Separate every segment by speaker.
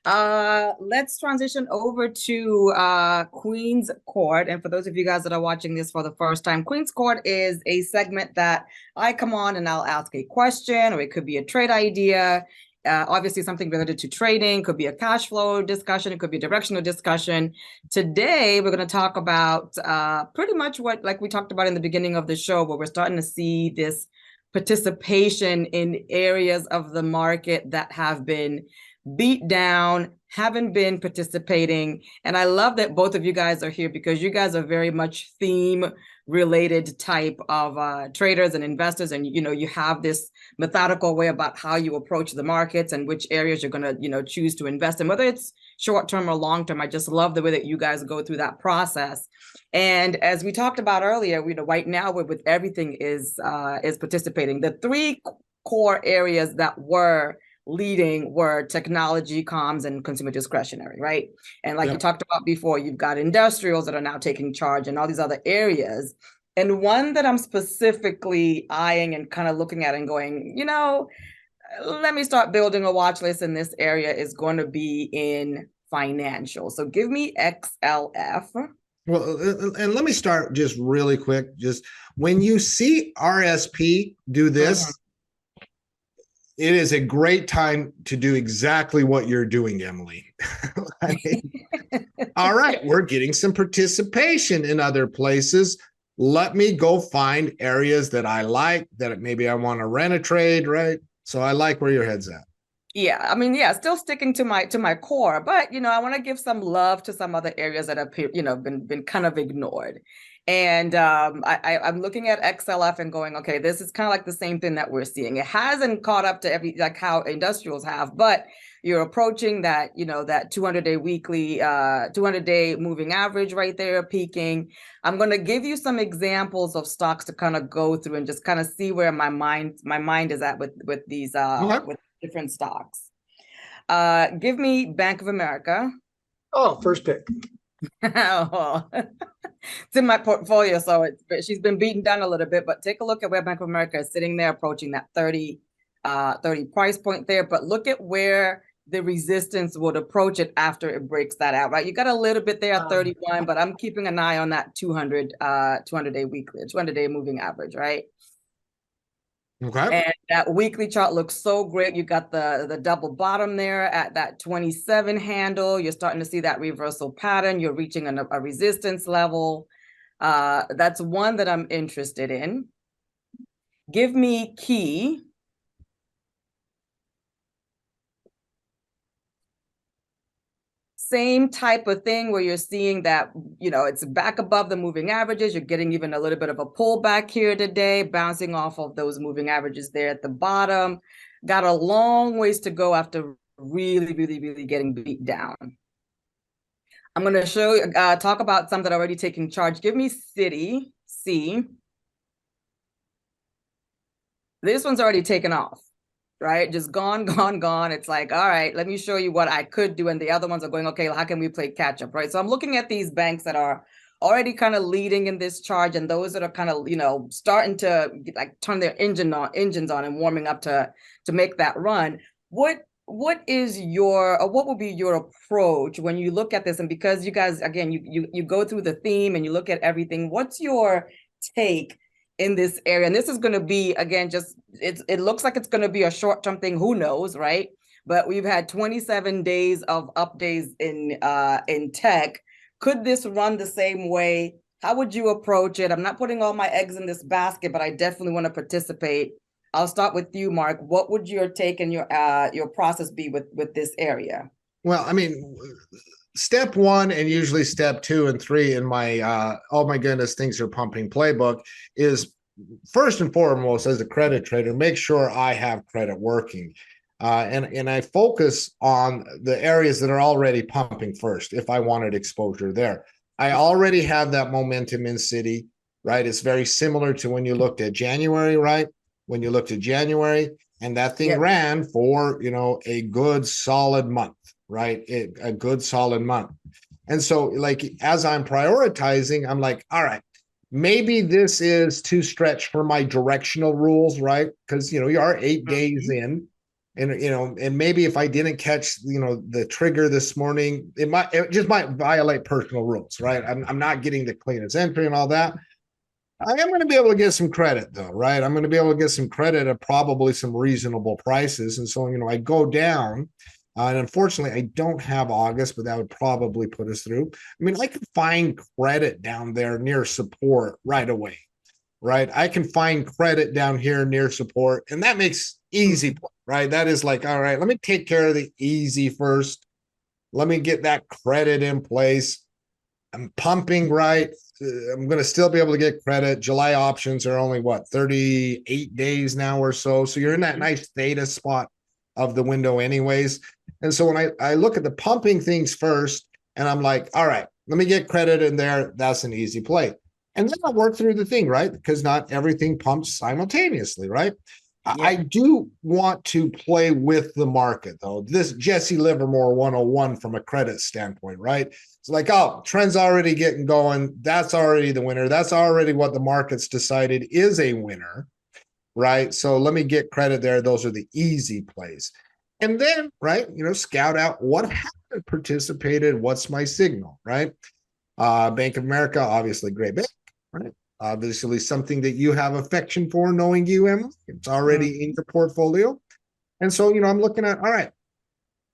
Speaker 1: Let's transition over to Queen's Court. And for those of you guys that are watching this for the first time, Queen's Court is a segment that I come on and I'll ask a question, or it could be a trade idea. Obviously, something related to trading, could be a cash flow discussion, it could be a directional discussion. Today, we're going to talk about pretty much what, like we talked about in the beginning of the show, where we're starting to see this participation in areas of the market that have been beat down, haven't been participating. And I love that both of you guys are here because you guys are very much theme related type of traders and investors. And, you have this methodical way about how you approach the markets and which areas you're going to, choose to invest in, whether it's short term or long term. I just love the way that you guys go through that process. And as we talked about earlier, right now with everything is participating. The three core areas that were leading were technology, comms, and consumer discretionary, right? And like you talked about before, you've got industrials that are now taking charge and all these other areas. And one that I'm specifically eyeing and kind of looking at and going, let me start building a watch list in this area is going to be in financial. So give me XLF.
Speaker 2: Well, and let me start just really quick. Just when you see RSP do this, it is a great time to do exactly what you're doing, Emily. All right, we're getting some participation in other places. Let me go find areas that I like, that maybe I want to rent a trade, right? So I like where your head's at.
Speaker 1: Yeah, I mean, still sticking to my core, but I want to give some love to some other areas that have been kind of ignored. And I'm looking at XLF and going, okay, this is kind of like the same thing that we're seeing. It hasn't caught up to like how industrials have, but you're approaching that, that 200-day weekly, 200-day moving average right there, peaking. I'm going to give you some examples of stocks to kind of go through and just kind of see where my mind is at with these with different stocks. Give me Bank of America.
Speaker 3: Oh, first pick.
Speaker 1: It's in my portfolio, so she's been beaten down a little bit, but take a look at where Bank of America is sitting there, approaching that 30 price point there. But look at where the resistance would approach it after it breaks that out, right? You got a little bit there at 31, but I'm keeping an eye on that 200-day weekly, 200-day moving average, right?
Speaker 2: Okay.
Speaker 1: And that weekly chart looks so great. You got the double bottom there at that 27 handle. You're starting to see that reversal pattern. You're reaching a resistance level. That's one that I'm interested in. Give me key. Same type of thing where you're seeing that, it's back above the moving averages. You're getting even a little bit of a pullback here today, bouncing off of those moving averages there at the bottom. Got a long ways to go after really, really, really getting beat down. I'm going to talk about some that are already taking charge. Give me Citi, C. This one's already taken off. Right? Just gone. It's like, all right, let me show you what I could do. And the other ones are going, okay, how can we play catch up? Right. So I'm looking at these banks that are already kind of leading in this charge, and those that are kind of, starting to like turn their engines on and warming up to make that run. What would be your approach when you look at this? And because you guys, again, you go through the theme and you look at everything, what's your take in this area? And this is going to be, again, it looks like it's going to be a short-term thing. Who knows, right? But we've had 27 days of up days in tech. Could this run the same way? How would you approach it? I'm not putting all my eggs in this basket, but I definitely want to participate. I'll start with you, Mark. What would your take and your process be with this area?
Speaker 2: Well, I mean, step one and usually step 2 and 3 in my oh my goodness, things are pumping playbook is first and foremost, as a credit trader, make sure I have credit working. And I focus on the areas that are already pumping first if I wanted exposure there. I already have that momentum in Citi, right? It's very similar to when you looked at January, right? When you looked at January and that thing ran for, a good solid month, right? A good solid month. And so like, as I'm prioritizing, I'm like, all right, maybe this is too stretched for my directional rules, right? Because, you are 8 days in. And, and maybe if I didn't catch, the trigger this morning, it just might violate personal rules, right? I'm not getting the cleanest entry and all that. I am going to be able to get some credit though, right? I'm going to be able to get some credit at probably some reasonable prices. And so, I go down. And unfortunately, I don't have August, but that would probably put us through. I mean, I could find credit down there near support right away, right? I can find credit down here near support, and that makes easy, right? That is like, all right, let me take care of the easy first. Let me get that credit in place. I'm pumping right. I'm going to still be able to get credit. July options are only 38 days now or so. So you're in that nice theta spot of the window anyways. And so when I look at the pumping things first, and I'm like, all right, let me get credit in there. That's an easy play. And then I'll work through the thing, right? Because not everything pumps simultaneously, right? Yeah. I do want to play with the market, though. This Jesse Livermore 101 from a credit standpoint, right? It's like, oh, trend's already getting going. That's already the winner. That's already what the market's decided is a winner, right? So let me get credit there. Those are the easy plays. And then, right, scout out what haven't participated. What's my signal, right? Bank of America, obviously, great bank, right? Obviously, something that you have affection for, knowing you, Emily. It's already in your portfolio. And so, I'm looking at, all right,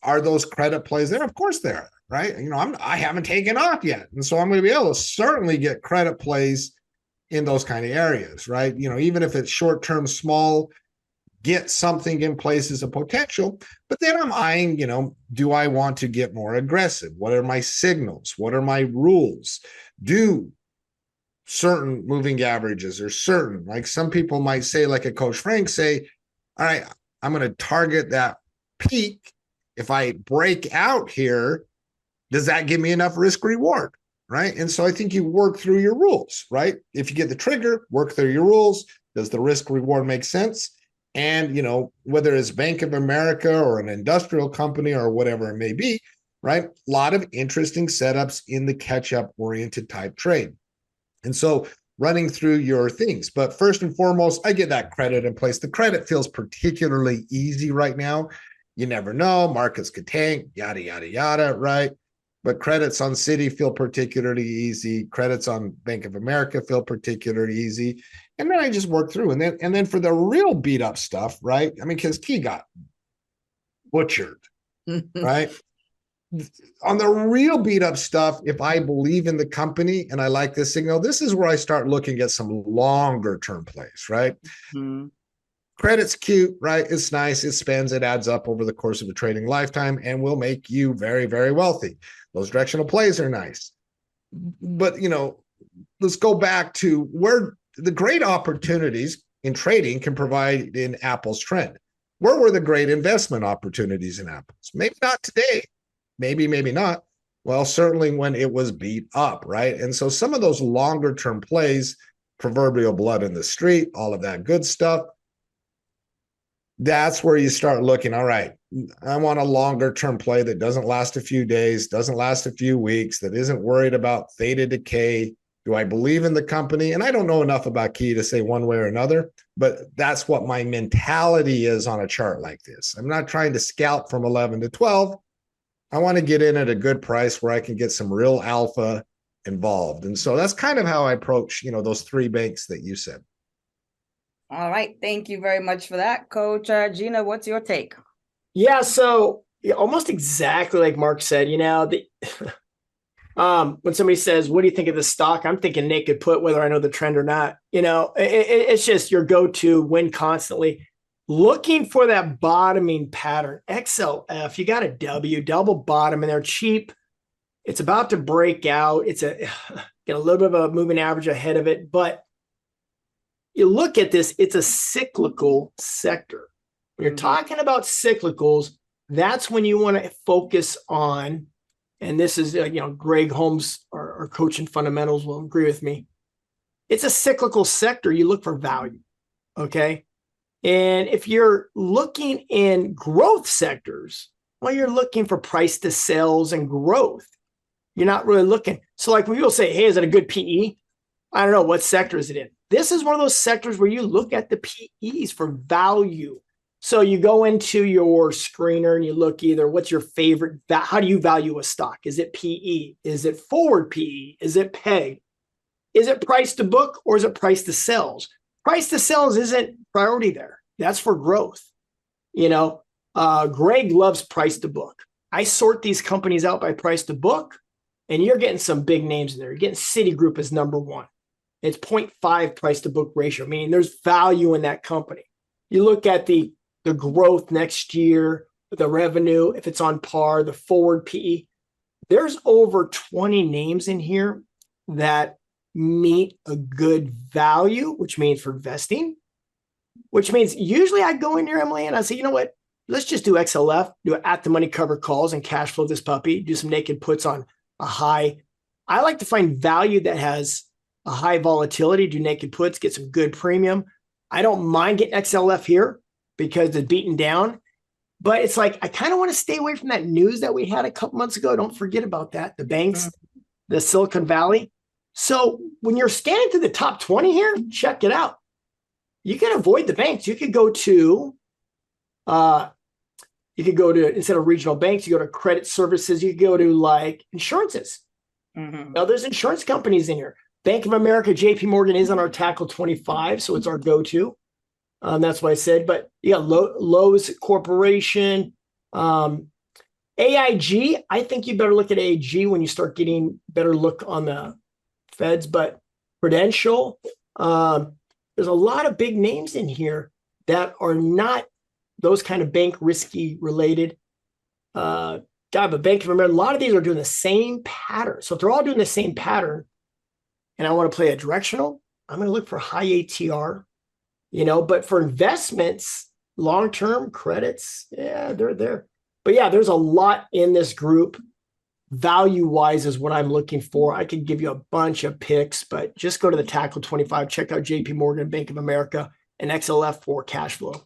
Speaker 2: are those credit plays there? Of course they are, right? I haven't taken off yet. And so I'm going to be able to certainly get credit plays in those kind of areas, right? Even if it's short-term, small, get something in place as a potential. But then I'm eyeing, do I want to get more aggressive? What are my signals? What are my rules? Do certain moving averages or certain, like some people might say, like a Coach Frank say, all right, I'm going to target that peak. If I break out here, does that give me enough risk reward? Right. And so I think you work through your rules, right? If you get the trigger, work through your rules. Does the risk reward make sense? And, whether it's Bank of America or an industrial company or whatever it may be, right? A lot of interesting setups in the catch-up oriented type trade. And so running through your things. But first and foremost, I get that credit in place. The credit feels particularly easy right now. You never know. Markets could tank, yada, yada, yada, right? But credits on Citi feel particularly easy. Credits on Bank of America feel particularly easy. And then I just work through. And then for the real beat up stuff, right? I mean, because Key got butchered, right? On the real beat up stuff, if I believe in the company and I like this signal, this is where I start looking at some longer term plays, right? Mm-hmm. Credit's cute, right? It's nice. It spends, it adds up over the course of a trading lifetime and will make you very, very wealthy. Those directional plays are nice. But, let's go back to where the great opportunities in trading can provide in Apple's trend. Where were the great investment opportunities in Apple's? Maybe not today. Maybe not. Well, certainly when it was beat up, right? And so some of those longer term plays, proverbial blood in the street, all of that good stuff, that's where you start looking, all right, I want a longer term play that doesn't last a few days, doesn't last a few weeks, that isn't worried about theta decay. Do I believe in the company? And I don't know enough about Key to say one way or another, but that's what my mentality is on a chart like this. I'm not trying to scalp from 11 to 12. I want to get in at a good price where I can get some real alpha involved. And so that's kind of how I approach, those three banks that you said.
Speaker 1: All right. Thank you very much for that, Coach. Gina, what's your take?
Speaker 3: Yeah, so almost exactly like Mark said, when somebody says, what do you think of the stock? I'm thinking naked put, whether I know the trend or not. It's just your go-to win constantly. Looking for that bottoming pattern. XLF, you got a W, double bottom, and they're cheap. It's about to break out. Get a little bit of a moving average ahead of it, but you look at this, it's a cyclical sector. When you're talking about cyclicals, that's when you want to focus on, and this is, Greg Holmes, our coach in fundamentals, will agree with me. It's a cyclical sector. You look for value, okay? And if you're looking in growth sectors, well, you're looking for price to sales and growth. You're not really looking. So like when people say, hey, is it a good PE? I don't know. What sector is it in? This is one of those sectors where you look at the PEs for value. So you go into your screener and you look either what's your favorite, how do you value a stock? Is it PE? Is it forward PE? Is it PEG? Is it price to book or is it price to sales? Price to sales isn't priority there. That's for growth. Greg loves price to book. I sort these companies out by price to book, and you're getting some big names in there. You're getting Citigroup as number one. It's 0.5 price to book ratio, meaning there's value in that company. You look at the growth next year, the revenue, if it's on par, the forward PE, there's over 20 names in here that meet a good value, which means for investing, which means usually I go in here, Emily, and I say, you know what? Let's just do XLF, do at the money cover calls and cash flow this puppy, do some naked puts on a high. I like to find value that has a high volatility, do naked puts, get some good premium. I don't mind getting XLF here because it's beaten down, but it's like, I kind of want to stay away from that news that we had a couple months ago. Don't forget about that. The banks, the Silicon Valley. So when you're scanning through the top 20 here, check it out. You can avoid the banks. You could go to, instead of regional banks, you go to credit services. You could go to like insurances. Now there's insurance companies in here. Bank of America, JP Morgan is on our tackle 25. So it's our go-to. That's what I said. But yeah, Lowe's Corporation, AIG. I think you better look at AIG when you start getting better look on the Feds, but Prudential, there's a lot of big names in here that are not those kind of bank risky related. But Bank of America, a lot of these are doing the same pattern. So if they're all doing the same pattern and I want to play a directional, I'm going to look for high ATR, but for investments, long-term credits, yeah, they're there. But yeah, there's a lot in this group. Value-wise is what I'm looking for. I could give you a bunch of picks, but just go to the Tackle 25, check out JP Morgan, Bank of America, and XLF for cash flow.